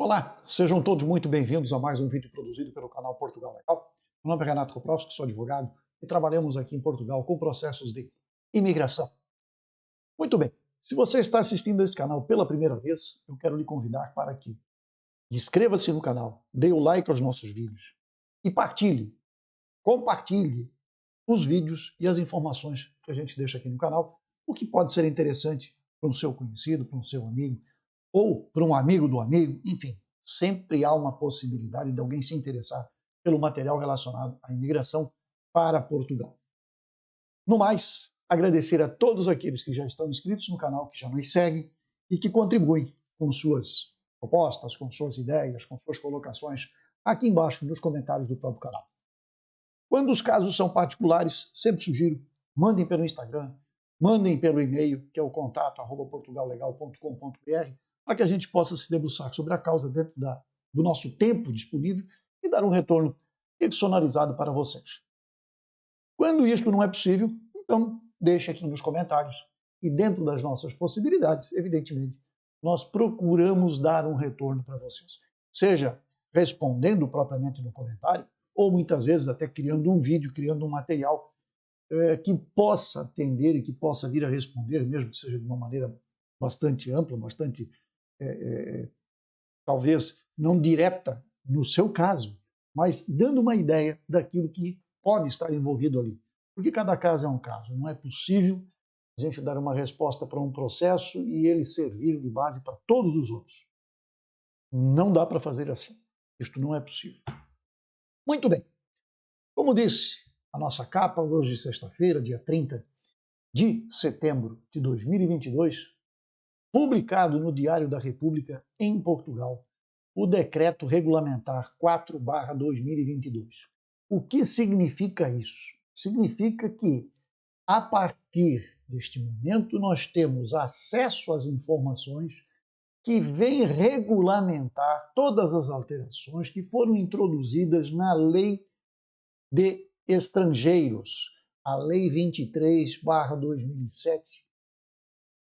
Olá, sejam todos muito bem-vindos a mais um vídeo produzido pelo canal Portugal Legal. Meu nome é Renato Koprowski, sou advogado e trabalhamos aqui em Portugal com processos de imigração. Muito bem, se você está assistindo a esse canal pela primeira vez, eu quero lhe convidar para que inscreva-se no canal, dê o like aos nossos vídeos e compartilhe os vídeos e as informações que a gente deixa aqui no canal, o que pode ser interessante para um seu conhecido, para um seu amigo, ou para um amigo do amigo, enfim, sempre há uma possibilidade de alguém se interessar pelo material relacionado à imigração para Portugal. No mais, agradecer a todos aqueles que já estão inscritos no canal, que já nos seguem e que contribuem com suas propostas, com suas ideias, com suas colocações aqui embaixo nos comentários do próprio canal. Quando os casos são particulares, sempre sugiro, mandem pelo Instagram, mandem pelo e-mail, que é o contato@portugallegal.com.br, para que a gente possa se debruçar sobre a causa dentro do nosso tempo disponível e dar um retorno personalizado para vocês. Quando isto não é possível, então deixe aqui nos comentários. E dentro das nossas possibilidades, evidentemente, nós procuramos dar um retorno para vocês. Seja respondendo propriamente no comentário, ou muitas vezes até criando um vídeo, criando um material que possa atender e que possa vir a responder, mesmo que seja de uma maneira bastante ampla, bastante, talvez não direta no seu caso, mas dando uma ideia daquilo que pode estar envolvido ali. Porque cada caso é um caso, não é possível a gente dar uma resposta para um processo e ele servir de base para todos os outros. Não dá para fazer assim. Isto não é possível. Muito bem. Como disse a nossa capa, hoje sexta-feira, dia 30 de setembro de 2022, publicado no Diário da República em Portugal, o Decreto Regulamentar 4/2022. O que significa isso? Significa que, a partir deste momento, nós temos acesso às informações que vêm regulamentar todas as alterações que foram introduzidas na Lei de Estrangeiros, a Lei 23/2007,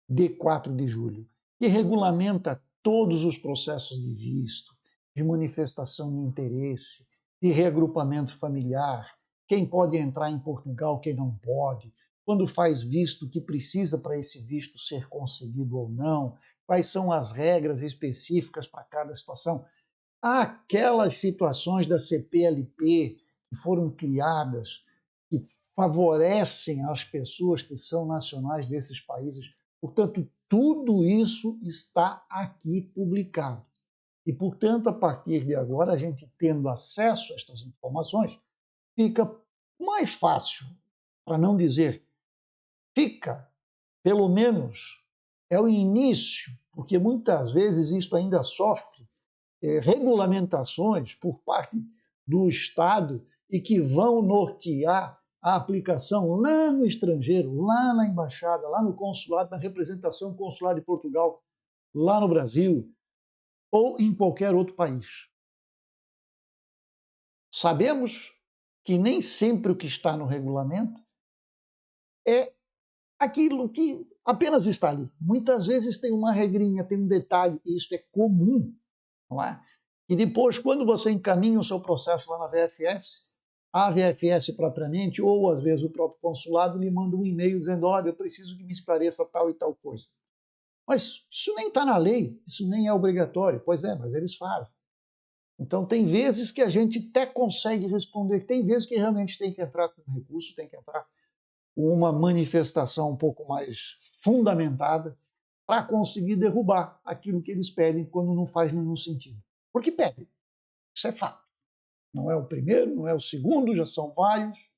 de 4 de julho, que regulamenta todos os processos de visto, de manifestação de interesse, de reagrupamento familiar, quem pode entrar em Portugal, quem não pode, quando faz visto, que precisa para esse visto ser concedido ou não, quais são as regras específicas para cada situação. Há aquelas situações da CPLP que foram criadas, que favorecem as pessoas que são nacionais desses países. Portanto, tudo isso está aqui publicado. E, portanto, a partir de agora, a gente tendo acesso a estas informações, fica mais fácil, para não dizer fica, pelo menos, é o início, porque muitas vezes isto ainda sofre regulamentações por parte do Estado e que vão nortear a aplicação lá no estrangeiro, lá na embaixada, lá no consulado, na representação consular de Portugal, lá no Brasil ou em qualquer outro país. Sabemos que nem sempre o que está no regulamento é aquilo que apenas está ali. Muitas vezes tem uma regrinha, tem um detalhe, e isso é comum, não é? E depois, quando você encaminha o seu processo lá na VFS, a VFS propriamente, ou às vezes o próprio consulado, lhe manda um e-mail dizendo: olha, eu preciso que me esclareça tal e tal coisa. Mas isso nem está na lei, isso nem é obrigatório. Pois é, mas eles fazem. Então tem vezes que a gente até consegue responder, tem vezes que realmente tem que entrar com recurso, tem que entrar com uma manifestação um pouco mais fundamentada para conseguir derrubar aquilo que eles pedem quando não faz nenhum sentido. Porque pedem, isso é fato. Não é o primeiro, não é o segundo, já são vários.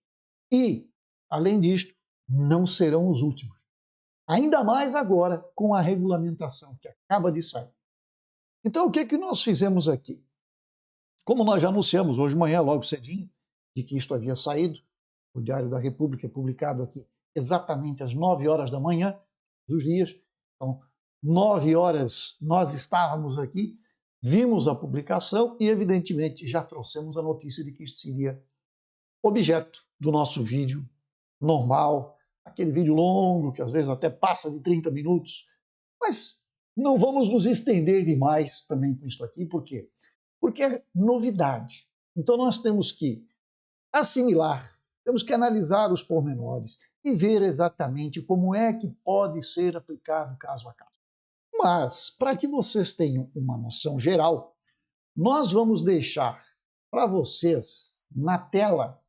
E, além disto, não serão os últimos. Ainda mais agora com a regulamentação que acaba de sair. Então, o que nós fizemos aqui? Como nós já anunciamos hoje de manhã, logo cedinho, de que isto havia saído, o Diário da República é publicado aqui exatamente às 9 horas da manhã dos dias. Então, 9 horas nós estávamos aqui, vimos a publicação e, evidentemente, já trouxemos a notícia de que isto seria objeto do nosso vídeo normal, aquele vídeo longo, que às vezes até passa de 30 minutos, mas não vamos nos estender demais também com isso aqui, por quê? Porque é novidade. Então nós temos que assimilar, temos que analisar os pormenores e ver exatamente como é que pode ser aplicado caso a caso. Mas, para que vocês tenham uma noção geral, nós vamos deixar para vocês na tela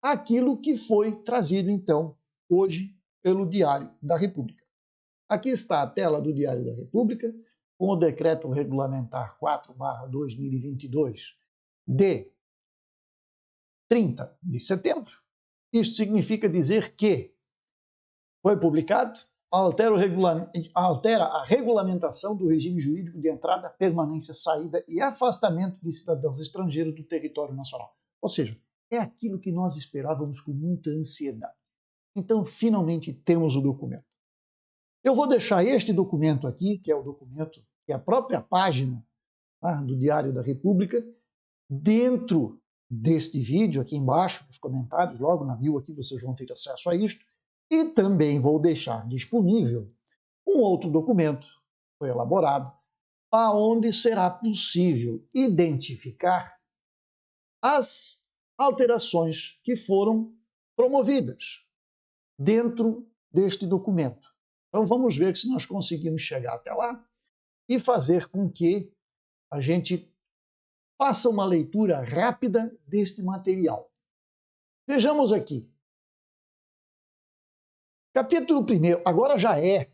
aquilo que foi trazido, então, hoje pelo Diário da República. Aqui está a tela do Diário da República, com o Decreto Regulamentar 4/2022, de 30 de setembro. Isto significa dizer que foi publicado, altera a regulamentação do regime jurídico de entrada, permanência, saída e afastamento de cidadãos estrangeiros do território nacional. Ou seja, é aquilo que nós esperávamos com muita ansiedade. Então, finalmente, temos o documento. Eu vou deixar este documento aqui, que é o documento, que é a própria página do Diário da República, dentro deste vídeo, aqui embaixo, nos comentários, logo na bio aqui vocês vão ter acesso a isto, e também vou deixar disponível um outro documento, que foi elaborado, aonde será possível identificar as alterações que foram promovidas dentro deste documento. Então vamos ver se nós conseguimos chegar até lá e fazer com que a gente faça uma leitura rápida deste material. Vejamos aqui. Capítulo 1º, agora já é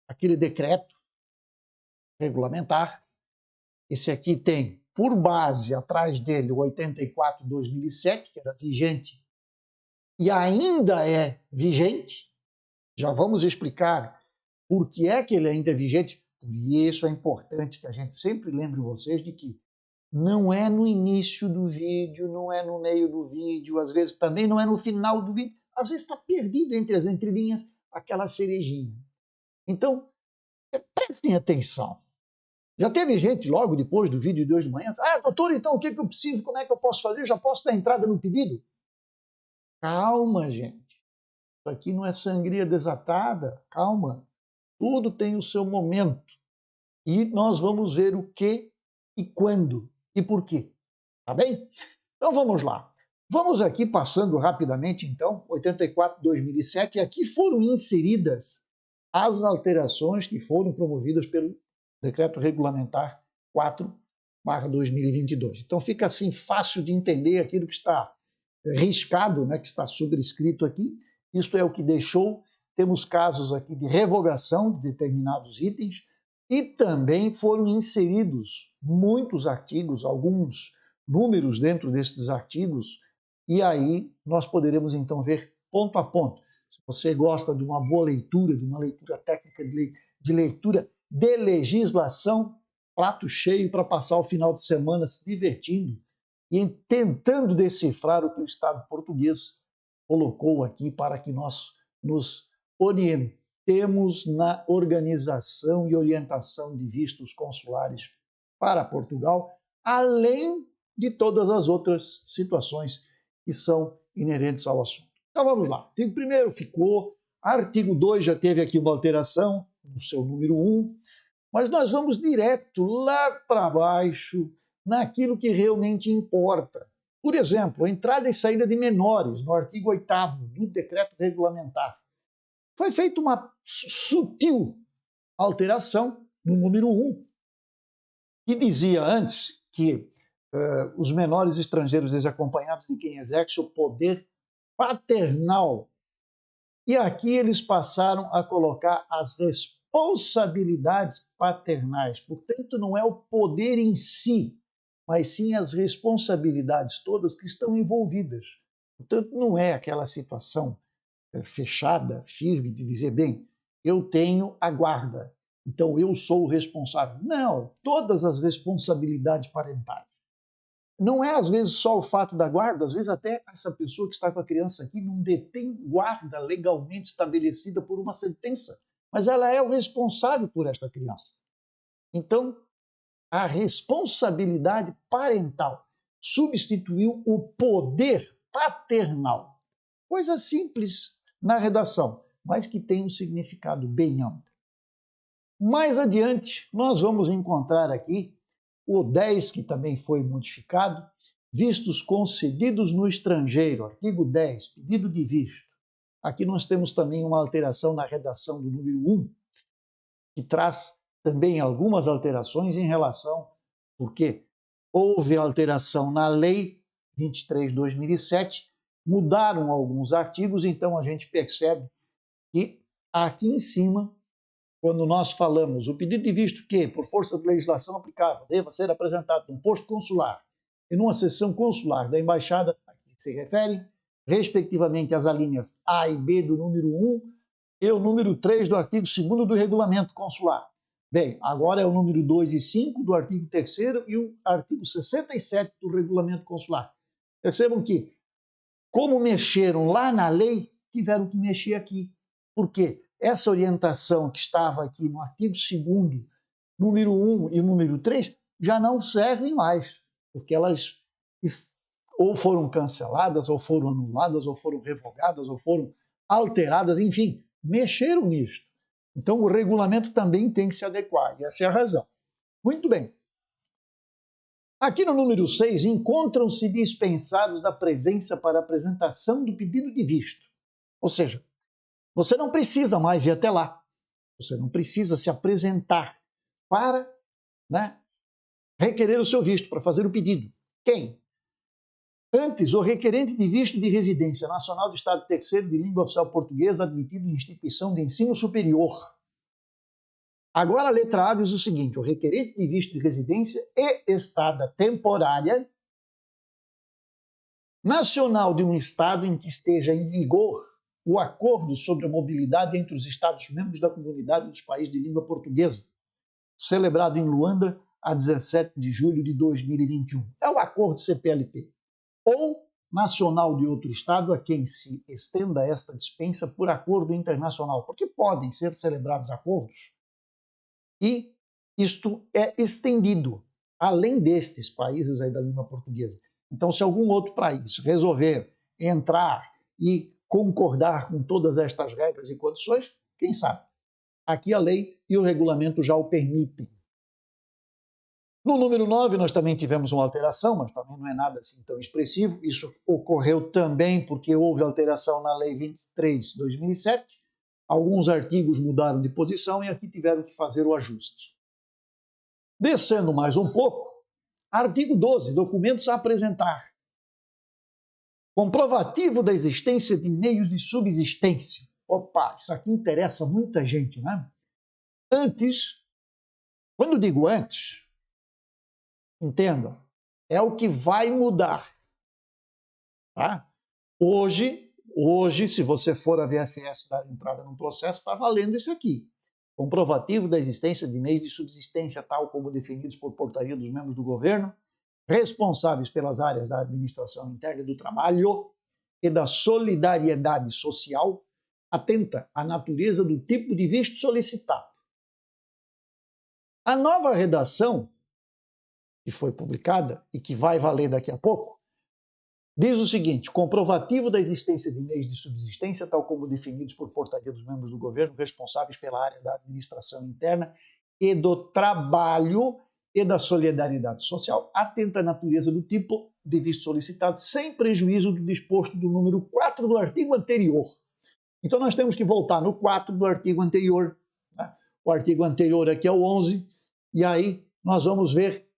aquele decreto regulamentar. Esse aqui tem por base atrás dele o 84/2007, que era vigente e ainda é vigente. Já vamos explicar por que é que ele ainda é vigente. Por isso é importante que a gente sempre lembre vocês de que não é no início do vídeo, não é no meio do vídeo, às vezes também não é no final do vídeo, às vezes está perdido entre as entrelinhas aquela cerejinha. Então, prestem atenção. Já teve gente logo depois do vídeo de hoje de manhã, doutor, então o que eu preciso, como é que eu posso fazer? Já posso dar entrada no pedido? Calma, gente. Isso aqui não é sangria desatada, calma. Tudo tem o seu momento. E nós vamos ver o que e quando e por quê. Tá bem? Então vamos lá. Vamos aqui passando rapidamente, então, 84/2007, e aqui foram inseridas as alterações que foram promovidas pelo Decreto Regulamentar 4/2022. Então fica assim fácil de entender aquilo que está riscado, né, que está sobrescrito aqui. Isso é o que deixou. Temos casos aqui de revogação de determinados itens e também foram inseridos muitos artigos, alguns números dentro desses artigos, e aí nós poderemos então ver ponto a ponto. Se você gosta de uma boa leitura, de uma leitura técnica, de leitura de legislação, prato cheio para passar o final de semana se divertindo e tentando decifrar o que o Estado português colocou aqui para que nós nos orientemos na organização e orientação de vistos consulares para Portugal, além de todas as outras situações que são inerentes ao assunto. Então vamos lá. Artigo 1º ficou, artigo 2 já teve aqui uma alteração, no seu número 1, mas nós vamos direto lá para baixo, naquilo que realmente importa. Por exemplo, a entrada e saída de menores, no artigo 8º do decreto regulamentar. Foi feita uma sutil alteração no número 1, que dizia antes que os menores estrangeiros desacompanhados de quem exerce o poder paternal. E aqui eles passaram a colocar as responsabilidades paternais. Portanto, não é o poder em si, mas sim as responsabilidades todas que estão envolvidas. Portanto, não é aquela situação fechada, firme, de dizer, bem, eu tenho a guarda, então eu sou o responsável. Não, todas as responsabilidades parentais. Não é, às vezes, só o fato da guarda, às vezes até essa pessoa que está com a criança aqui não detém guarda legalmente estabelecida por uma sentença, mas ela é o responsável por esta criança. Então, a responsabilidade parental substituiu o poder paternal. Coisa simples na redação, mas que tem um significado bem amplo. Mais adiante, nós vamos encontrar aqui o 10, que também foi modificado, vistos concedidos no estrangeiro, artigo 10, pedido de visto. Aqui nós temos também uma alteração na redação do número 1, que traz também algumas alterações em relação, porque houve alteração na Lei 23/2007, mudaram alguns artigos, então a gente percebe que aqui em cima, quando nós falamos o pedido de visto que, por força de legislação aplicável, deva ser apresentado num posto consular e numa seção consular da embaixada, a que se refere, respectivamente às alíneas A e B do número 1 e o número 3 do artigo 2º do regulamento consular. Bem, agora é o número 2 e 5 do artigo 3º e o artigo 67 do regulamento consular. Percebam que, como mexeram lá na lei, tiveram que mexer aqui. Por quê? Essa orientação que estava aqui no artigo 2º, número 1 e número 3, já não servem mais, porque elas ou foram canceladas, ou foram anuladas, ou foram revogadas, ou foram alteradas, enfim, mexeram nisto. Então o regulamento também tem que se adequar, e essa é a razão. Muito bem. Aqui no número 6, encontram-se dispensados da presença para apresentação do pedido de visto. Ou seja, você não precisa mais ir até lá. Você não precisa se apresentar para, requerer o seu visto, para fazer o pedido. Quem? Antes, o requerente de visto de residência nacional do Estado terceiro de língua oficial portuguesa admitido em instituição de ensino superior. Agora a letra A diz o seguinte: o requerente de visto de residência e estada temporária nacional de um Estado em que esteja em vigor o acordo sobre a mobilidade entre os Estados-membros da Comunidade dos Países de Língua Portuguesa, celebrado em Luanda a 17 de julho de 2021. É o acordo CPLP. Ou nacional de outro Estado a quem se estenda esta dispensa por acordo internacional, porque podem ser celebrados acordos e isto é estendido além destes países aí da língua portuguesa. Então, se algum outro país resolver entrar e concordar com todas estas regras e condições, quem sabe? Aqui a lei e o regulamento já o permitem. No número 9, nós também tivemos uma alteração, mas também não é nada assim tão expressivo. Isso ocorreu também porque houve alteração na Lei 23/2007. Alguns artigos mudaram de posição e aqui tiveram que fazer o ajuste. Descendo mais um pouco, artigo 12, documentos a apresentar. Comprovativo da existência de meios de subsistência. Opa, isso aqui interessa muita gente, né? Antes, quando digo antes, entendam, é o que vai mudar. Tá? Hoje, se você for a VFS dar entrada num processo, está valendo isso aqui. Comprovativo da existência de meios de subsistência, tal como definidos por portaria dos membros do governo, responsáveis pelas áreas da administração interna do trabalho e da solidariedade social, atenta à natureza do tipo de visto solicitado. A nova redação, que foi publicada e que vai valer daqui a pouco, diz o seguinte: comprovativo da existência de meios de subsistência, tal como definidos por portaria dos membros do governo responsáveis pela área da administração interna e do trabalho e da solidariedade social, atenta à natureza do tipo de visto solicitado, sem prejuízo do disposto do número 4 do artigo anterior. Então nós temos que voltar no 4 do artigo anterior. Né? O artigo anterior aqui é o 11, e aí nós vamos ver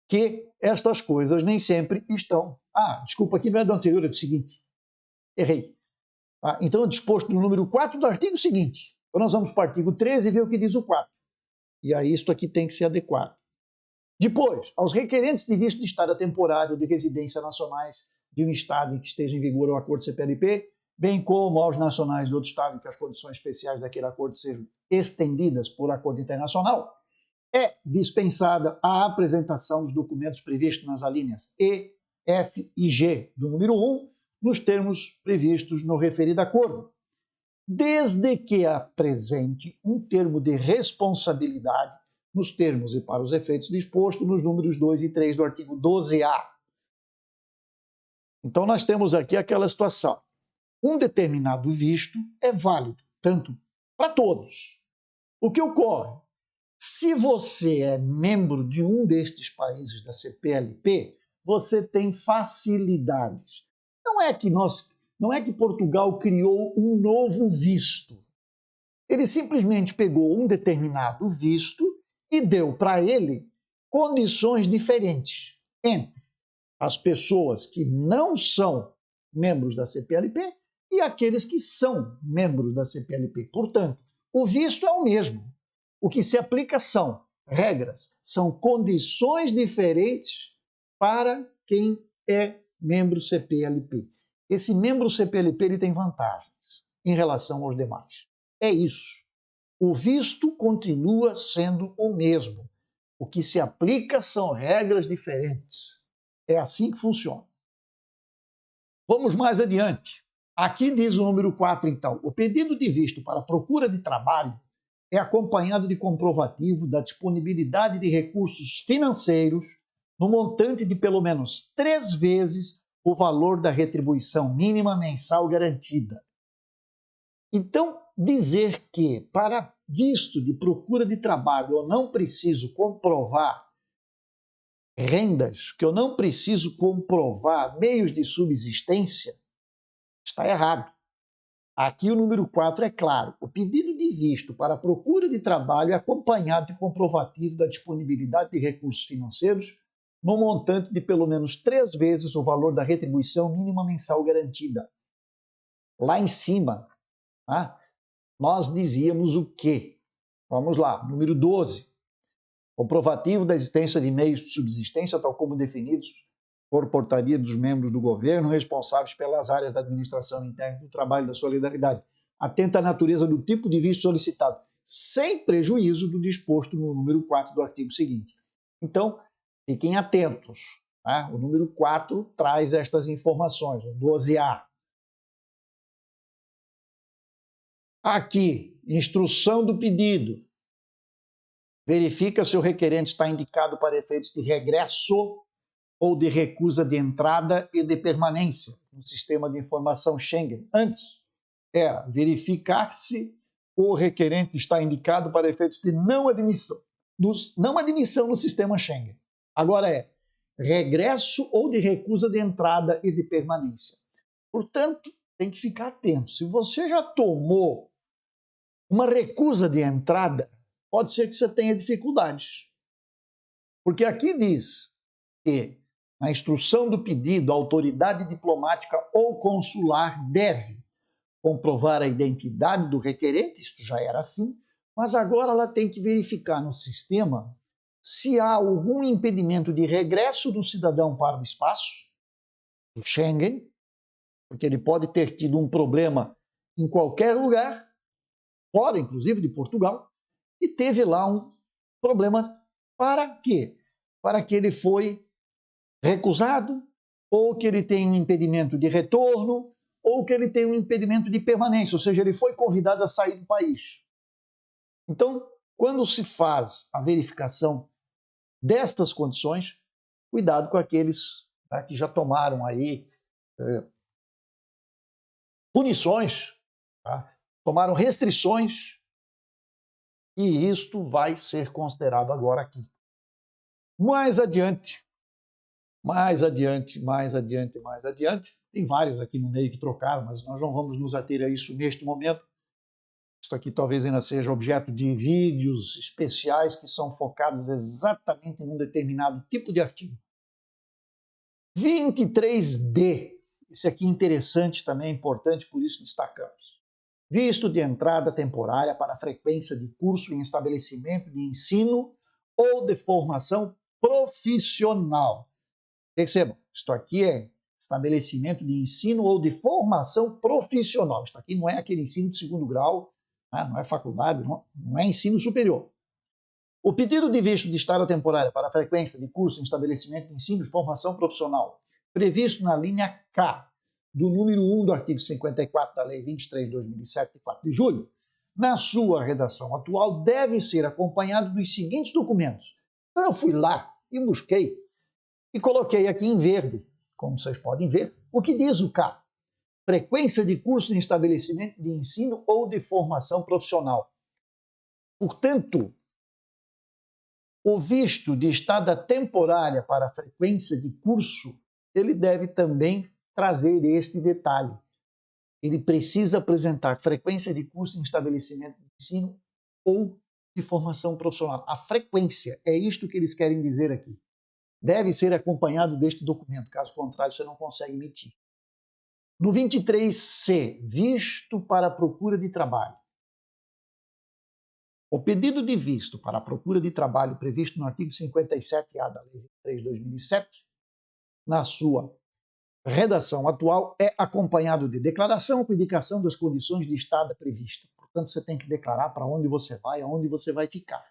que estas coisas nem sempre estão... desculpa, aqui não é do anterior, é do seguinte. Errei. Então é disposto no número 4 do artigo seguinte. Então nós vamos para o artigo 13 e ver o que diz o 4. E aí isto aqui tem que ser adequado. Depois, aos requerentes de visto de estada temporário de residência nacionais de um Estado em que esteja em vigor o acordo CPLP, bem como aos nacionais de outro Estado em que as condições especiais daquele acordo sejam estendidas por acordo internacional, é dispensada a apresentação dos documentos previstos nas alíneas E, F e G do número 1, nos termos previstos no referido acordo, desde que apresente um termo de responsabilidade nos termos e para os efeitos dispostos nos números 2 e 3 do artigo 12A. Então nós temos aqui aquela situação. Um determinado visto é válido, tanto para todos. O que ocorre? Se você é membro de um destes países da CPLP, você tem facilidades. Não é que Portugal criou um novo visto. Ele simplesmente pegou um determinado visto e deu para ele condições diferentes entre as pessoas que não são membros da CPLP e aqueles que são membros da CPLP. Portanto, o visto é o mesmo. O que se aplica são regras, são condições diferentes para quem é membro CPLP. Esse membro CPLP ele tem vantagens em relação aos demais. É isso. O visto continua sendo o mesmo. O que se aplica são regras diferentes. É assim que funciona. Vamos mais adiante. Aqui diz o número 4, então. O pedido de visto para procura de trabalho é acompanhado de comprovativo da disponibilidade de recursos financeiros no montante de pelo menos 3 vezes o valor da retribuição mínima mensal garantida. Então, dizer que para visto de procura de trabalho eu não preciso comprovar rendas, que eu não preciso comprovar meios de subsistência, está errado. Aqui o número 4 é claro. O pedido de visto para procura de trabalho é acompanhado de comprovativo da disponibilidade de recursos financeiros no montante de pelo menos 3 vezes o valor da retribuição mínima mensal garantida. Lá em cima, tá? Nós dizíamos o quê? Vamos lá, número 12. Comprovativo da existência de meios de subsistência, tal como definidos por portaria dos membros do governo responsáveis pelas áreas da administração interna do trabalho e da solidariedade, atenta à natureza do tipo de visto solicitado, sem prejuízo do disposto no número 4 do artigo seguinte. Então, fiquem atentos. Tá? O número 4 traz estas informações, o 12A. Aqui, instrução do pedido. Verifica se o requerente está indicado para efeitos de regresso ou de recusa de entrada e de permanência no sistema de informação Schengen. Antes, era verificar se o requerente está indicado para efeitos de não admissão no sistema Schengen. Agora é regresso ou de recusa de entrada e de permanência. Portanto, tem que ficar atento. Se você já tomou uma recusa de entrada, pode ser que você tenha dificuldades. Porque aqui diz que, na instrução do pedido, a autoridade diplomática ou consular deve comprovar a identidade do requerente, isto já era assim, mas agora ela tem que verificar no sistema se há algum impedimento de regresso do cidadão para o espaço, do Schengen, porque ele pode ter tido um problema em qualquer lugar, fora inclusive de Portugal, e teve lá um problema. Para quê? Para que ele foi recusado, ou que ele tem um impedimento de retorno, ou que ele tem um impedimento de permanência, ou seja, ele foi convidado a sair do país. Então, quando se faz a verificação destas condições, cuidado com aqueles, tá, que já tomaram aí punições, tá, tomaram restrições, e isto vai ser considerado agora aqui. Mais adiante, tem vários aqui no meio que trocaram, mas nós não vamos nos ater a isso neste momento. Isso aqui talvez ainda seja objeto de vídeos especiais que são focados exatamente em um determinado tipo de artigo. 23B, esse aqui é interessante também, é importante, por isso destacamos. Visto de entrada temporária para frequência de curso em estabelecimento de ensino ou de formação profissional. Percebam, isto aqui é estabelecimento de ensino ou de formação profissional. Isto aqui não é aquele ensino de segundo grau, não é faculdade, não é ensino superior. O pedido de visto de estada temporária para a frequência de curso em estabelecimento de ensino e formação profissional, previsto na linha K do número 1 do artigo 54 da Lei 23 de 2007, de 4 de julho, na sua redação atual, deve ser acompanhado dos seguintes documentos. Então, eu fui lá e busquei e coloquei aqui em verde, como vocês podem ver, o que diz o K. Frequência de curso em estabelecimento de ensino ou de formação profissional. Portanto, o visto de estada temporária para a frequência de curso, ele deve também trazer este detalhe. Ele precisa apresentar frequência de curso em estabelecimento de ensino ou de formação profissional. A frequência, é isto que eles querem dizer aqui. Deve ser acompanhado deste documento, caso contrário você não consegue emitir. No 23C, visto para a procura de trabalho. O pedido de visto para a procura de trabalho previsto no artigo 57A da Lei 23 de 2007, na sua redação atual, é acompanhado de declaração com indicação das condições de estada prevista. Portanto, você tem que declarar para onde você vai, aonde você vai ficar.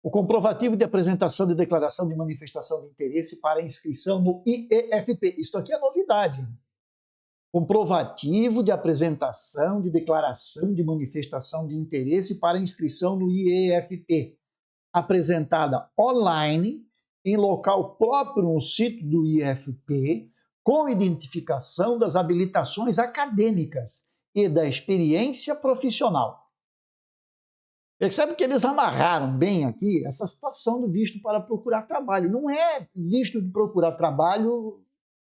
O comprovativo de apresentação de declaração de manifestação de interesse para inscrição no IEFP. Isso aqui é novidade. Comprovativo de apresentação de declaração de manifestação de interesse para inscrição no IEFP, apresentada online em local próprio no sítio do IEFP, com identificação das habilitações acadêmicas e da experiência profissional. Percebe que eles amarraram bem aqui essa situação do visto para procurar trabalho. Não é visto de procurar trabalho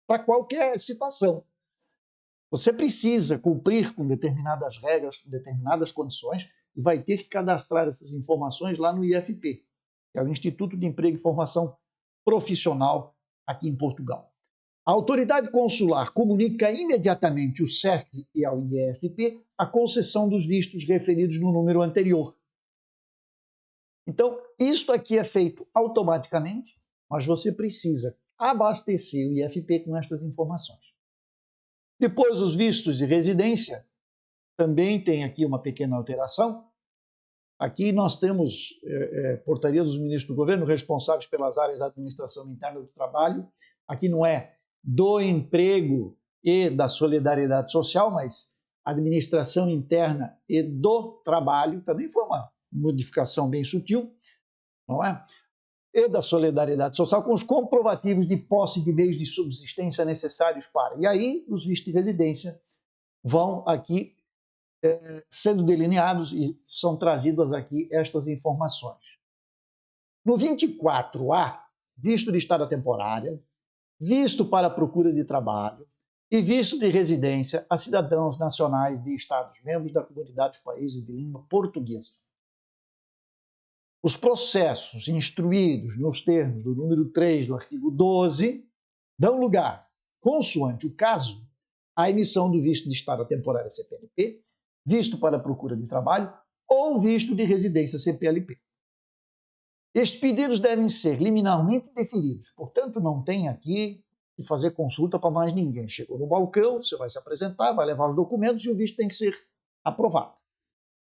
para qualquer situação. Você precisa cumprir com determinadas regras, com determinadas condições, e vai ter que cadastrar essas informações lá no IFP, que é o Instituto de Emprego e Formação Profissional aqui em Portugal. A autoridade consular comunica imediatamente ao CEF e ao IEFP a concessão dos vistos referidos no número anterior. Então, isto aqui é feito automaticamente, mas você precisa abastecer o IFP com estas informações. Depois, os vistos de residência, também tem aqui uma pequena alteração. Aqui nós temos portaria dos ministros do governo responsáveis pelas áreas da administração interna do trabalho. Aqui não é do emprego e da solidariedade social, mas administração interna e do trabalho. Também foi uma modificação bem sutil, não é? E da solidariedade social, com os comprovativos de posse de meios de subsistência necessários para. E aí, os vistos de residência vão aqui sendo delineados e são trazidas aqui estas informações. No 24A, visto de estada temporária, visto para a procura de trabalho e visto de residência a cidadãos nacionais de Estados-membros da Comunidade dos Países de Língua Portuguesa. Os processos instruídos nos termos do número 3 do artigo 12 dão lugar, consoante o caso, à emissão do visto de estada temporária CPLP, visto para a procura de trabalho ou visto de residência CPLP. Estes pedidos devem ser liminarmente deferidos, portanto não tem aqui que fazer consulta para mais ninguém. Chegou no balcão, você vai se apresentar, vai levar os documentos e o visto tem que ser aprovado.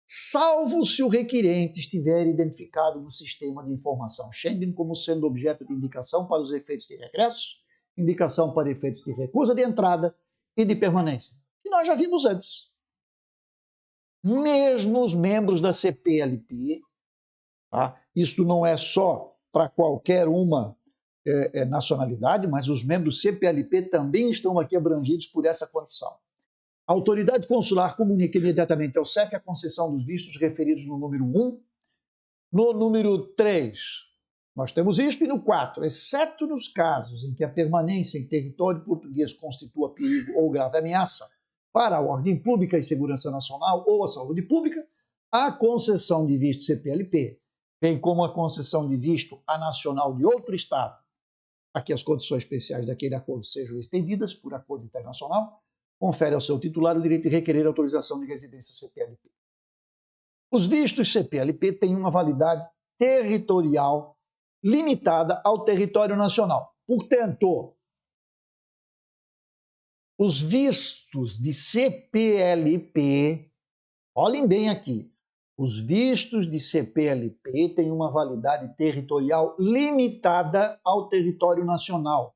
Salvo se o requerente estiver identificado no sistema de informação Schengen como sendo objeto de indicação para os efeitos de regresso, indicação para efeitos de recusa de entrada e de permanência, que nós já vimos antes. Mesmo os membros da CPLP, tá? Isto não é só para qualquer uma nacionalidade, mas os membros CPLP também estão aqui abrangidos por essa condição. A autoridade consular comunica imediatamente ao CEF a concessão dos vistos referidos no número 1. No número 3, nós temos isto, e no 4, exceto nos casos em que a permanência em território português constitua perigo ou grave ameaça para a ordem pública e segurança nacional ou a saúde pública, a concessão de visto CPLP, bem como a concessão de visto a nacional de outro Estado, a que as condições especiais daquele acordo sejam estendidas por acordo internacional, confere ao seu titular o direito de requerer autorização de residência CPLP. Os vistos CPLP têm uma validade territorial limitada ao território nacional. Portanto, os vistos de CPLP, olhem bem aqui, os vistos de CPLP têm uma validade territorial limitada ao território nacional,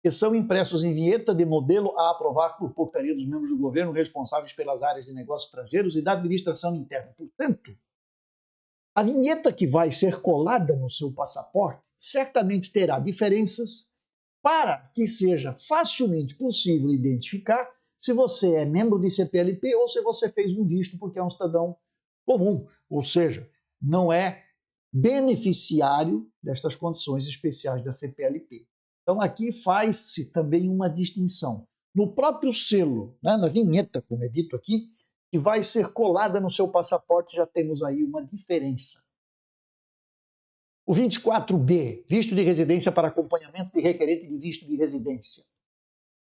que são impressos em vinheta de modelo a aprovar por portaria dos membros do governo responsáveis pelas áreas de negócios estrangeiros e da administração interna. Portanto, a vinheta que vai ser colada no seu passaporte certamente terá diferenças para que seja facilmente possível identificar se você é membro de CPLP ou se você fez um visto porque é um cidadão comum, ou seja, não é beneficiário destas condições especiais da CPLP. Então, aqui faz-se também uma distinção. No próprio selo, né, na vinheta, como é dito aqui, que vai ser colada no seu passaporte, já temos aí uma diferença. O 24B, visto de residência para acompanhamento de requerente de visto de residência.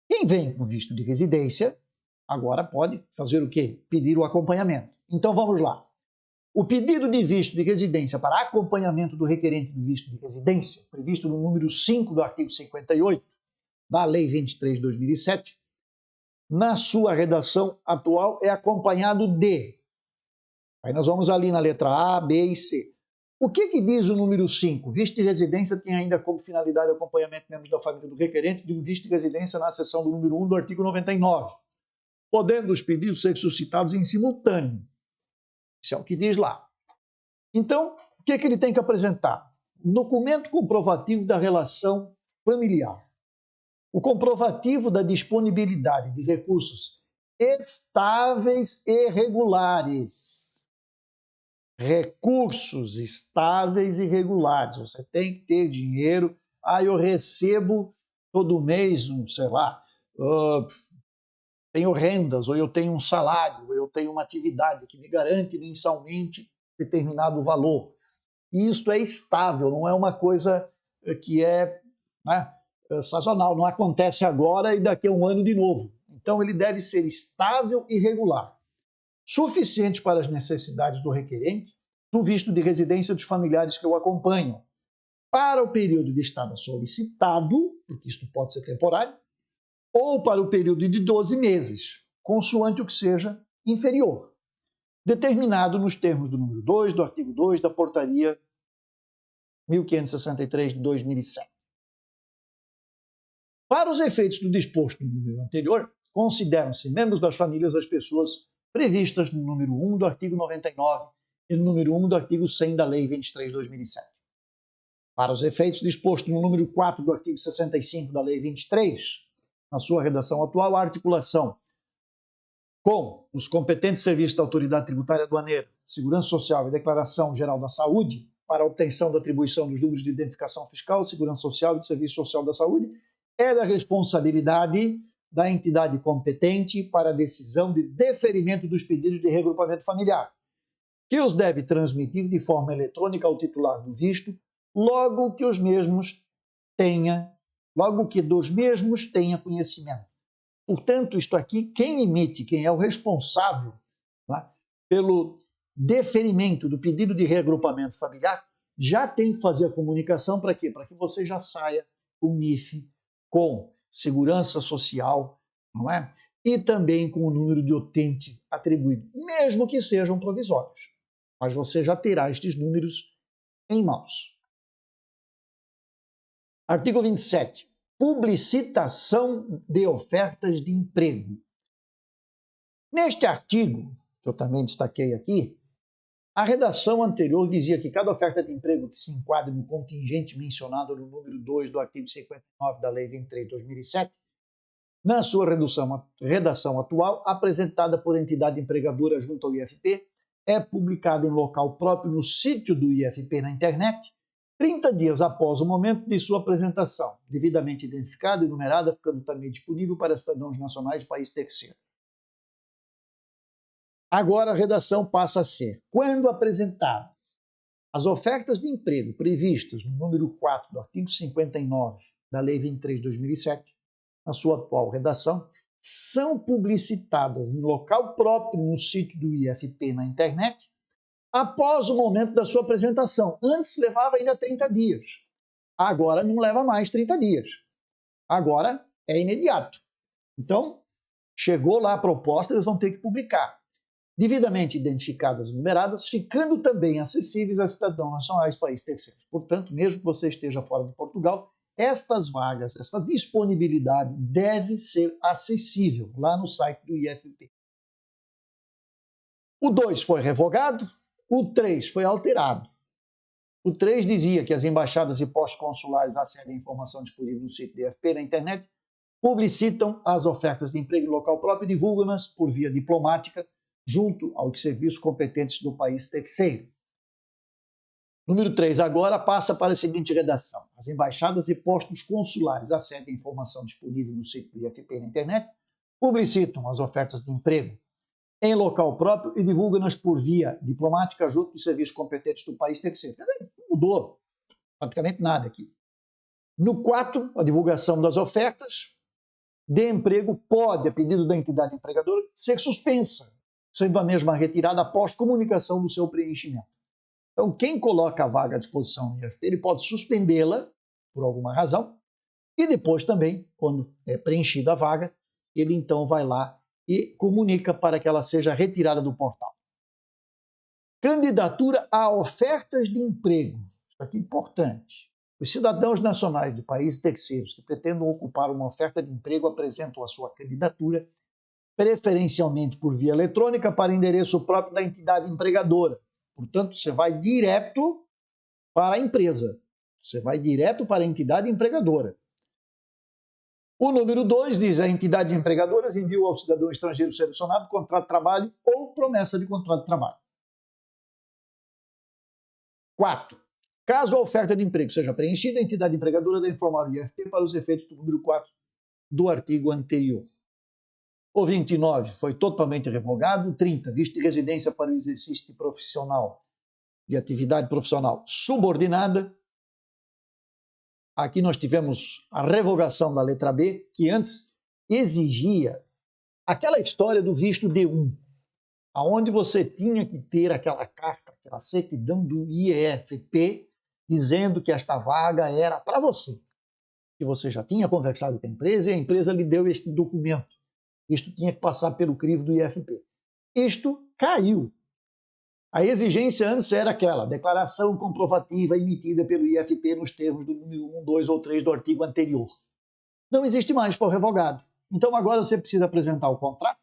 Quem vem com visto de residência, agora pode fazer o quê? Pedir o acompanhamento. Então vamos lá. O pedido de visto de residência para acompanhamento do requerente de visto de residência, previsto no número 5 do artigo 58 da Lei 23 de 2007, na sua redação atual é acompanhado de... Aí nós vamos ali na letra A, B e C. O que diz o número 5? Visto de residência tem ainda como finalidade o acompanhamento de membros da família do requerente de um visto de residência na seção do número 1 do artigo 99, podendo os pedidos ser suscitados em simultâneo. Isso é o que diz lá. Então, o que ele tem que apresentar? Documento comprovativo da relação familiar. O comprovativo da disponibilidade de recursos estáveis e regulares. Recursos estáveis e regulares. Você tem que ter dinheiro. Eu recebo todo mês, sei lá, tenho rendas, ou eu tenho um salário, ou eu tenho uma atividade que me garante mensalmente determinado valor. E isto é estável, não é uma coisa que é, né, sazonal, não acontece agora e daqui a um ano de novo. Então ele deve ser estável e regular, suficiente para as necessidades do requerente, do visto de residência dos familiares que o acompanham, para o período de estada solicitado, porque isto pode ser temporário, ou para o período de 12 meses, consoante o que seja inferior, determinado nos termos do número 2 do artigo 2 da Portaria 1563 de 2007. Para os efeitos do disposto no número anterior, consideram-se membros das famílias as pessoas previstas no número 1 do artigo 99 e no número 1 do artigo 100 da Lei 23 de 2007. Para os efeitos disposto no número 4 do artigo 65 da Lei 23, na sua redação atual, a articulação com os competentes serviços da Autoridade Tributária Aduaneira, Segurança Social e Declaração Geral da Saúde para a obtenção da atribuição dos números de identificação fiscal, Segurança Social e de Serviço Social da Saúde é da responsabilidade da entidade competente para a decisão de deferimento dos pedidos de regrupamento familiar, que os deve transmitir de forma eletrônica ao titular do visto, logo que dos mesmos tenha conhecimento. Portanto, isto aqui, quem emite, quem é o responsável, tá, pelo deferimento do pedido de reagrupamento familiar, já tem que fazer a comunicação para quê? Para que você já saia com NIF, com segurança social, não é? E também com o número de utente atribuído, mesmo que sejam provisórios. Mas você já terá estes números em mãos. Artigo 27. Publicitação de ofertas de emprego. Neste artigo, que eu também destaquei aqui, a redação anterior dizia que cada oferta de emprego que se enquadre no contingente mencionado no número 2 do artigo 59 da Lei 23 de 2007, na sua redação atual, apresentada por entidade empregadora junto ao IFP, é publicada em local próprio no sítio do IFP na internet, 30 dias após o momento de sua apresentação, devidamente identificada e numerada, ficando também disponível para cidadãos nacionais de país terceiro. Agora a redação passa a ser: quando apresentadas as ofertas de emprego previstas no número 4 do artigo 59 da Lei 23 de 2007, na sua atual redação, são publicitadas em local próprio no sítio do IFP na internet, após o momento da sua apresentação. Antes levava ainda 30 dias. Agora não leva mais 30 dias. Agora é imediato. Então, chegou lá a proposta, eles vão ter que publicar. Devidamente identificadas e numeradas, ficando também acessíveis a cidadãos nacionais de países terceiros. Portanto, mesmo que você esteja fora de Portugal, estas vagas, esta disponibilidade deve ser acessível lá no site do IFP. O 2 foi revogado, o 3 foi alterado. O 3 dizia que as embaixadas e postos consulares recebem informação disponível no sítio do IFP na internet, publicitam as ofertas de emprego em local próprio e divulgam-nas por via diplomática junto aos serviços competentes do país terceiro. Número 3, agora passa para a seguinte redação. As embaixadas e postos consulares acedem à informação disponível no site do IFP na internet, publicitam as ofertas de emprego em local próprio e divulgam-nas por via diplomática junto dos serviços competentes do país terceiro. Quer dizer, não mudou praticamente nada aqui. No 4, a divulgação das ofertas de emprego pode, a pedido da entidade empregadora, ser suspensa, sendo a mesma retirada após comunicação do seu preenchimento. Então, quem coloca a vaga à disposição no IFP, ele pode suspendê-la por alguma razão e depois também, quando é preenchida a vaga, ele então vai lá e comunica para que ela seja retirada do portal. Candidatura a ofertas de emprego. Isso aqui é importante. Os cidadãos nacionais de países terceiros que pretendam ocupar uma oferta de emprego apresentam a sua candidatura, preferencialmente por via eletrônica, para endereço próprio da entidade empregadora. Portanto, você vai direto para a empresa. Você vai direto para a entidade empregadora. O número 2 diz: a entidade empregadora envia ao cidadão estrangeiro selecionado contrato de trabalho ou promessa de contrato de trabalho. 4. Caso a oferta de emprego seja preenchida, a entidade empregadora deve informar o IFP para os efeitos do número 4 do artigo anterior. O 29 foi totalmente revogado. 30, visto de residência para o exercício profissional de atividade profissional subordinada. Aqui nós tivemos a revogação da letra B, que antes exigia aquela história do visto D1, aonde você tinha que ter aquela carta, aquela certidão do IFP, dizendo que esta vaga era para você, que você já tinha conversado com a empresa e a empresa lhe deu este documento. Isto tinha que passar pelo crivo do IFP. Isto caiu. A exigência antes era aquela declaração comprovativa emitida pelo IFP nos termos do número 1, 2 ou 3 do artigo anterior. Não existe mais, foi revogado. Então agora você precisa apresentar o contrato,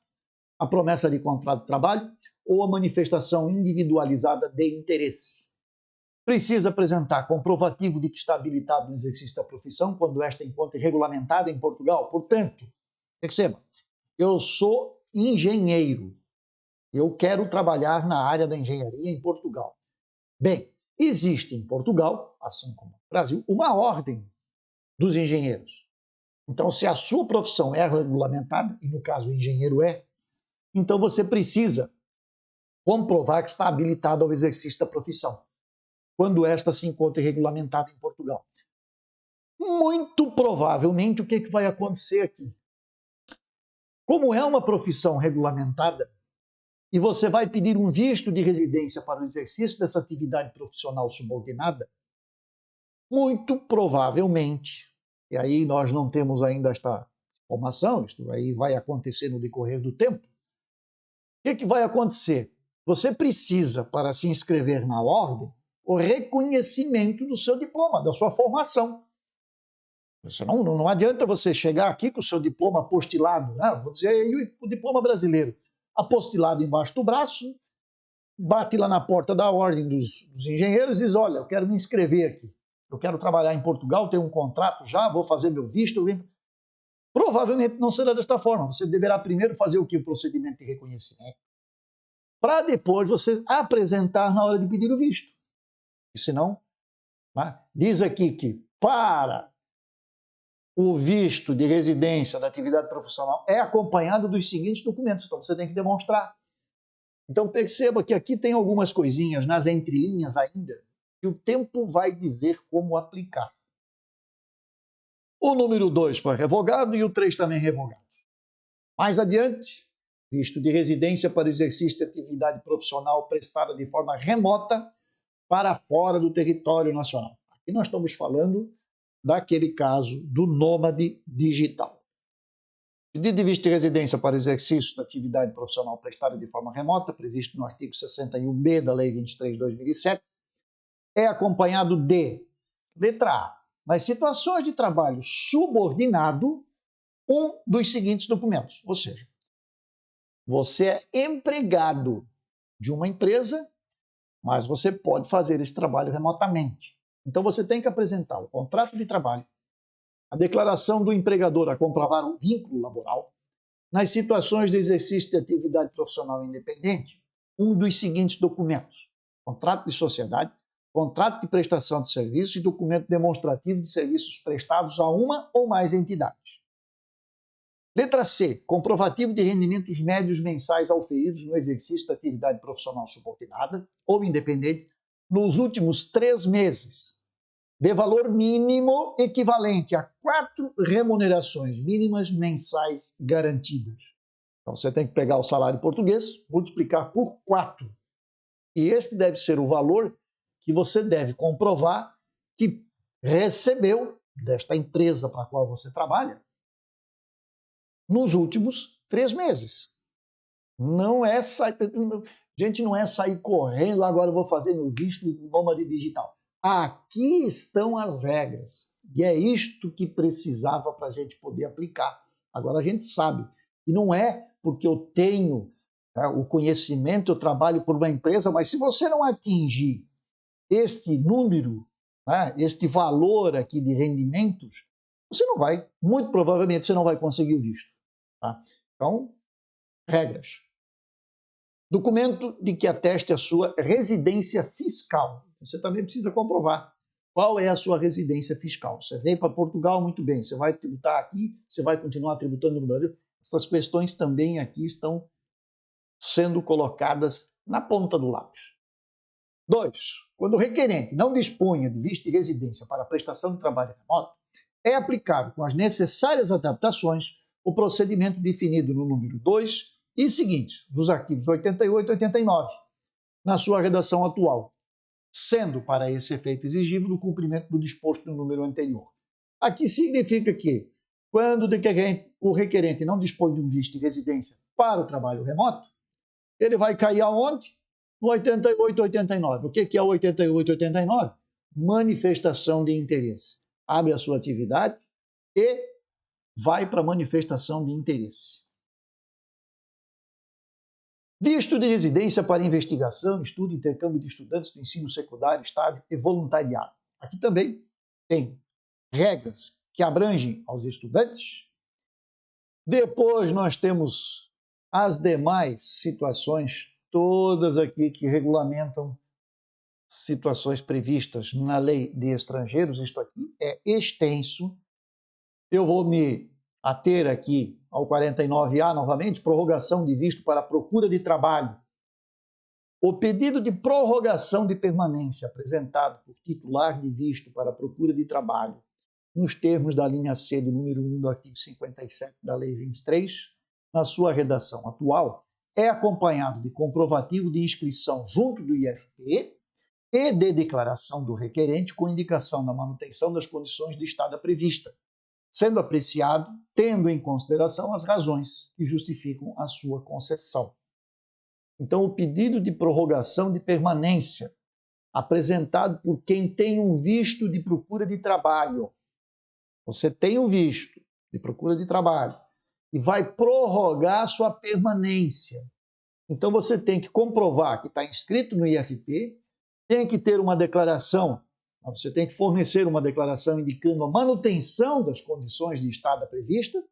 a promessa de contrato de trabalho ou a manifestação individualizada de interesse. Precisa apresentar comprovativo de que está habilitado no exercício da profissão quando esta encontre regulamentada em Portugal. Portanto, perceba, eu sou engenheiro. Eu quero trabalhar na área da engenharia em Portugal. Bem, existe em Portugal, assim como no Brasil, uma ordem dos engenheiros. Então, se a sua profissão é regulamentada, e no caso o engenheiro é, então você precisa comprovar que está habilitado ao exercício da profissão, quando esta se encontra regulamentada em Portugal. Muito provavelmente, o que vai acontecer aqui? Como é uma profissão regulamentada, e você vai pedir um visto de residência para o exercício dessa atividade profissional subordinada, muito provavelmente, e aí nós não temos ainda esta informação, isto aí vai acontecer no decorrer do tempo, o que vai acontecer? Você precisa, para se inscrever na ordem, o reconhecimento do seu diploma, da sua formação. Senão, não adianta você chegar aqui com o seu diploma apostilado, né? Vou dizer o diploma brasileiro, apostilado embaixo do braço, bate lá na porta da ordem dos engenheiros e diz: olha, eu quero me inscrever aqui, eu quero trabalhar em Portugal, tenho um contrato já, vou fazer meu visto. Provavelmente não será desta forma. Você deverá primeiro fazer o que? O procedimento de reconhecimento, para depois você apresentar na hora de pedir o visto. E senão, né? Diz aqui que para o visto de residência da atividade profissional é acompanhado dos seguintes documentos. Então você tem que demonstrar. Então perceba que aqui tem algumas coisinhas nas entrelinhas ainda que o tempo vai dizer como aplicar. O número 2 foi revogado e o 3 também revogado. Mais adiante, visto de residência para exercício de atividade profissional prestada de forma remota para fora do território nacional. Aqui nós estamos falando daquele caso do nômade digital. Pedido de visto de residência para exercício da atividade profissional prestada de forma remota, previsto no artigo 61b da Lei 23 de 2007, é acompanhado de, letra A, nas situações de trabalho subordinado, um dos seguintes documentos. Ou seja, você é empregado de uma empresa, mas você pode fazer esse trabalho remotamente. Então você tem que apresentar o contrato de trabalho, a declaração do empregador a comprovar o vínculo laboral, nas situações de exercício de atividade profissional independente, um dos seguintes documentos: contrato de sociedade, contrato de prestação de serviços e documento demonstrativo de serviços prestados a uma ou mais entidades. Letra C, comprovativo de rendimentos médios mensais auferidos no exercício da atividade profissional subordinada ou independente nos últimos 3 meses, de valor mínimo equivalente a 4 remunerações mínimas mensais garantidas. Então você tem que pegar o salário português, multiplicar por 4. E este deve ser o valor que você deve comprovar que recebeu desta empresa para a qual você trabalha nos últimos 3 meses. Não é sair, gente, não é sair correndo, agora eu vou fazer meu visto nômade digital. Aqui estão as regras. E é isto que precisava para a gente poder aplicar. Agora a gente sabe. E não é porque eu tenho o conhecimento, eu trabalho por uma empresa, mas se você não atingir este número, este valor aqui de rendimentos, você não vai, muito provavelmente, você não vai conseguir o visto. Tá? Então, regras. Documento de que ateste a sua residência fiscal. Você também precisa comprovar qual é a sua residência fiscal. Você veio para Portugal, muito bem, você vai tributar aqui, você vai continuar tributando no Brasil. Essas questões também aqui estão sendo colocadas na ponta do lápis. 2. Quando o requerente não dispunha de visto de residência para a prestação de trabalho remoto, é aplicado com as necessárias adaptações o procedimento definido no número 2 e seguintes, dos artigos 88 e 89, na sua redação atual, sendo para esse efeito exigível o cumprimento do disposto no número anterior. Aqui significa que, quando o requerente não dispõe de um visto de residência para o trabalho remoto, ele vai cair aonde? No 88 e 89. O que é o 88 e 89? Manifestação de interesse. Abre a sua atividade e vai para a manifestação de interesse. Visto de residência para investigação, estudo e intercâmbio de estudantes do ensino secundário, estágio e voluntariado. Aqui também tem regras que abrangem aos estudantes. Depois nós temos as demais situações, todas aqui que regulamentam situações previstas na lei de estrangeiros. Isto aqui é extenso. Eu vou me ater aqui ao 49A novamente, prorrogação de visto para procura de trabalho. O pedido de prorrogação de permanência apresentado por titular de visto para procura de trabalho, nos termos da linha C do número 1 do artigo 57 da Lei 23, na sua redação atual, é acompanhado de comprovativo de inscrição junto do IFP e de declaração do requerente com indicação da manutenção das condições de estada prevista, sendo apreciado tendo em consideração as razões que justificam a sua concessão. Então, o pedido de prorrogação de permanência apresentado por quem tem um visto de procura de trabalho. Você tem um visto de procura de trabalho e vai prorrogar sua permanência. Então, você tem que comprovar que está inscrito no IFP, tem que ter uma declaração, você tem que fornecer uma declaração indicando a manutenção das condições de estada prevista,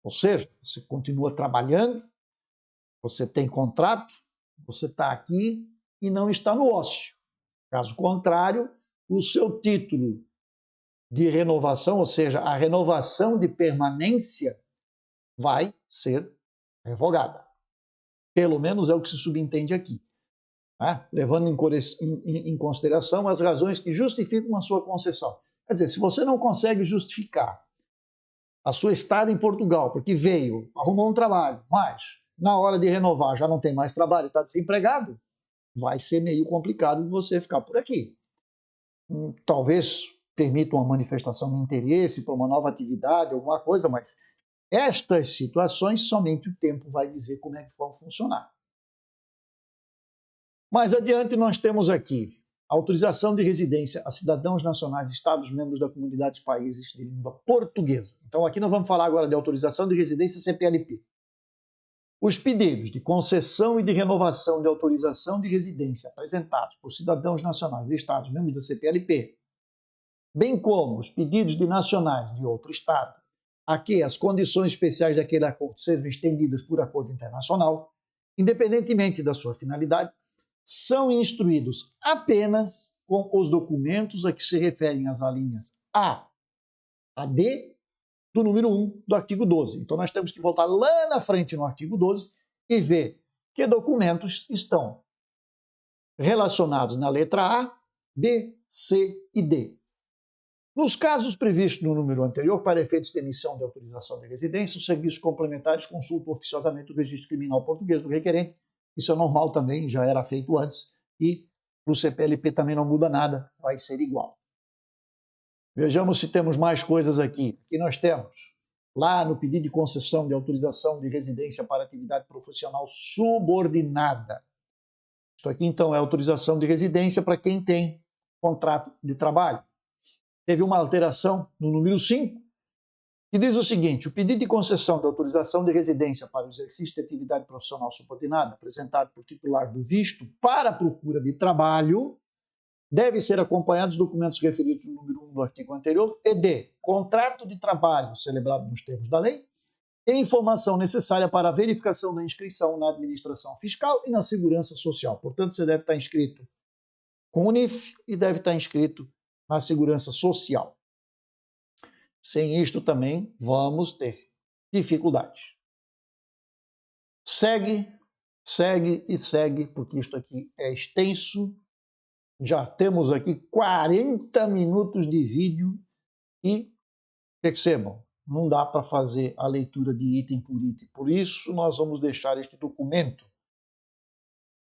ou seja, você continua trabalhando, você tem contrato, você está aqui e não está no ócio. Caso contrário, o seu título de renovação, ou seja, a renovação de permanência, vai ser revogada. Pelo menos é o que se subentende aqui. Levando em consideração as razões que justificam a sua concessão. Quer dizer, se você não consegue justificar a sua estada em Portugal, porque veio, arrumou um trabalho, mas na hora de renovar já não tem mais trabalho, está desempregado, vai ser meio complicado de você ficar por aqui. Talvez permita uma manifestação de interesse para uma nova atividade, alguma coisa, mas estas situações somente o tempo vai dizer como é que vão funcionar. Mais adiante nós temos aqui a autorização de residência a cidadãos nacionais de Estados-membros da Comunidade de Países de língua portuguesa. Então aqui nós vamos falar agora de autorização de residência CPLP. Os pedidos de concessão e de renovação de autorização de residência apresentados por cidadãos nacionais de Estados-membros da CPLP, bem como os pedidos de nacionais de outro Estado, a que as condições especiais daquele acordo sejam estendidas por acordo internacional, independentemente da sua finalidade, são instruídos apenas com os documentos a que se referem as alíneas A a D do número 1 do artigo 12. Então, nós temos que voltar lá na frente no artigo 12 e ver que documentos estão relacionados na letra A, B, C e D. Nos casos previstos no número anterior, para efeitos de emissão de autorização de residência, os serviços complementares consultam oficiosamente o registro criminal português do requerente. Isso é normal também, já era feito antes, e para o CPLP também não muda nada, vai ser igual. Vejamos se temos mais coisas aqui. Aqui nós temos, lá no pedido de concessão de autorização de residência para atividade profissional subordinada. Isso aqui, então, é autorização de residência para quem tem contrato de trabalho. Teve uma alteração no número 5, que diz o seguinte: o pedido de concessão de autorização de residência para o exercício de atividade profissional subordinada, apresentado por titular do visto para a procura de trabalho, deve ser acompanhado dos documentos referidos no número 1 do artigo anterior e de contrato de trabalho celebrado nos termos da lei e informação necessária para a verificação da inscrição na administração fiscal e na segurança social. Portanto, você deve estar inscrito com o NIF e deve estar inscrito na segurança social. Sem isto também vamos ter dificuldades. Segue, segue e segue, porque isto aqui é extenso. Já temos aqui 40 minutos de vídeo e, percebam, não dá para fazer a leitura de item por item. Por isso, nós vamos deixar este documento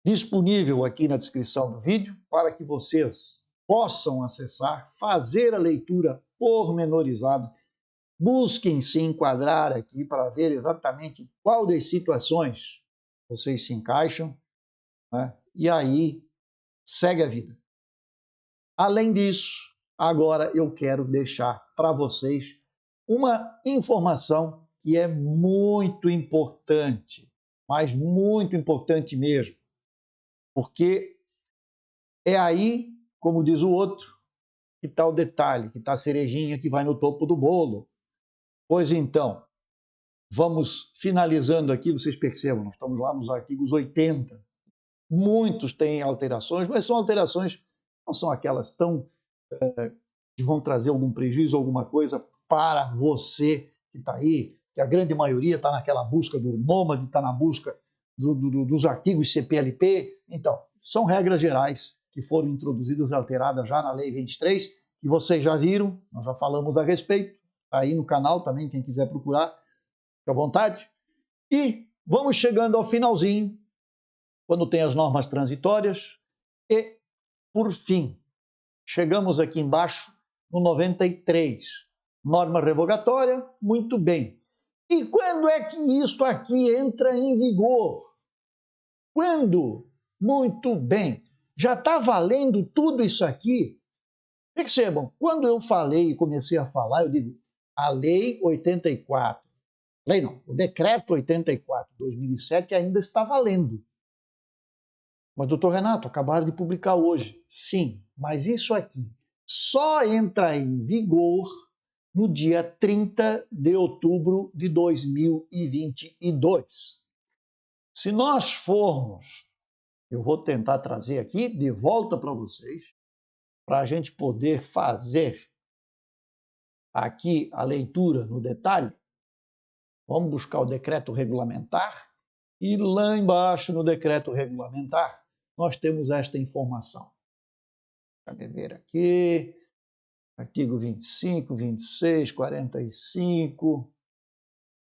disponível aqui na descrição do vídeo para que vocês possam acessar, fazer a leitura pormenorizada, busquem se enquadrar aqui para ver exatamente qual das situações vocês se encaixam, né? E aí segue a vida. Além disso, agora eu quero deixar para vocês uma informação que é muito importante, mas muito importante mesmo, porque é aí, como diz o outro, que está o detalhe, que está a cerejinha que vai no topo do bolo. Pois então, vamos finalizando aqui, vocês percebam, nós estamos lá nos artigos 80. Muitos têm alterações, mas são alterações, não são aquelas tão que vão trazer algum prejuízo, alguma coisa para você que está aí, que a grande maioria está naquela busca do nômade, está na busca dos artigos CPLP. Então, são regras gerais que foram introduzidas e alteradas já na Lei 23, que vocês já viram, nós já falamos a respeito, está aí no canal também, quem quiser procurar, fique à vontade. E vamos chegando ao finalzinho, quando tem as normas transitórias, e, por fim, chegamos aqui embaixo no 93, norma revogatória, muito bem. E quando é que isto aqui entra em vigor? Quando? Muito bem. Já está valendo tudo isso aqui? Percebam, quando eu falei e comecei a falar, eu digo, a Lei 84, lei não, o Decreto 84 de 2007 ainda está valendo. Mas, doutor Renato, acabaram de publicar hoje. Sim, mas isso aqui só entra em vigor no dia 30 de outubro de 2022. Se nós formos, eu vou tentar trazer aqui de volta para vocês, para a gente poder fazer aqui a leitura no detalhe. Vamos buscar o decreto regulamentar e lá embaixo no decreto regulamentar nós temos esta informação. Deixa eu ver aqui, artigo 25, 26, 45,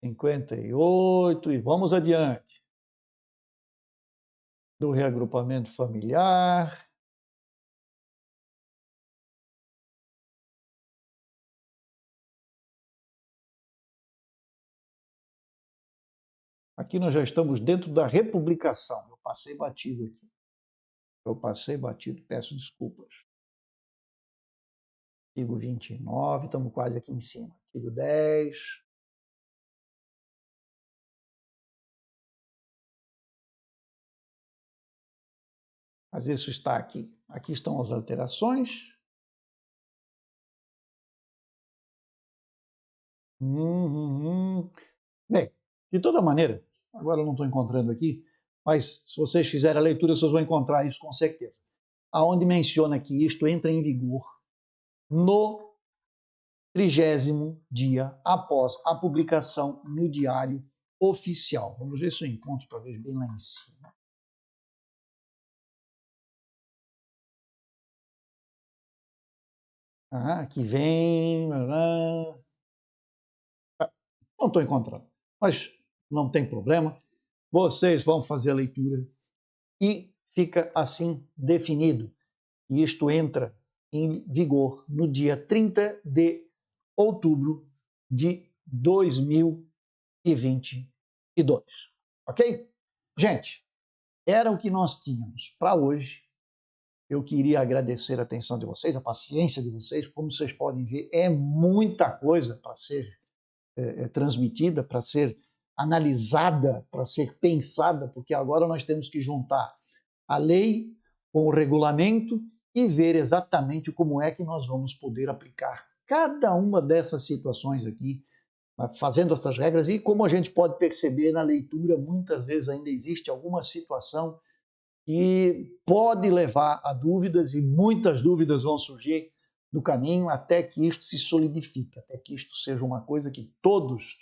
58 e vamos adiante. Do reagrupamento familiar. Aqui nós já estamos dentro da republicação. Eu passei batido aqui. Peço desculpas. Artigo 29, estamos quase aqui em cima. Artigo 10. Mas isso está aqui. Aqui estão as alterações. Bem, de toda maneira, agora eu não estou encontrando aqui, mas se vocês fizerem a leitura, vocês vão encontrar isso com certeza. aonde menciona que isto entra em vigor no 30º dia após a publicação no Diário Oficial. Vamos ver se eu encontro, talvez, bem lá em cima. Aqui vem... Não estou encontrando, mas não tem problema. Vocês vão fazer a leitura e fica assim definido. E isto entra em vigor no dia 30 de outubro de 2022. Ok? Gente, era o que nós tínhamos para hoje. Eu queria agradecer a atenção de vocês, a paciência de vocês. Como vocês podem ver, é muita coisa para ser transmitida, para ser analisada, para ser pensada, porque agora nós temos que juntar a lei com o regulamento e ver exatamente como é que nós vamos poder aplicar cada uma dessas situações aqui, fazendo essas regras. E como a gente pode perceber na leitura, muitas vezes ainda existe alguma situação que pode levar a dúvidas, e muitas dúvidas vão surgir no caminho até que isto se solidifique, até que isto seja uma coisa que todos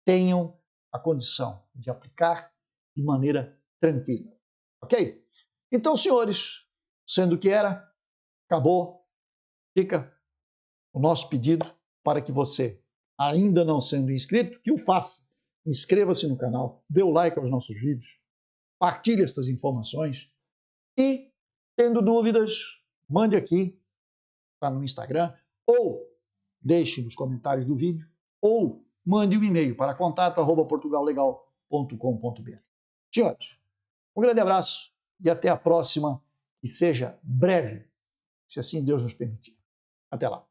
tenham a condição de aplicar de maneira tranquila. Ok? Então, senhores, sendo que era, acabou, fica o nosso pedido para que você, ainda não sendo inscrito, que o faça. Inscreva-se no canal, dê o like aos nossos vídeos, partilhe estas informações e, tendo dúvidas, mande aqui, está no Instagram, ou deixe nos comentários do vídeo, ou mande um e-mail para contato@portugallegal.com.br. Senhores, um grande abraço e até a próxima, que seja breve, se assim Deus nos permitir. Até lá.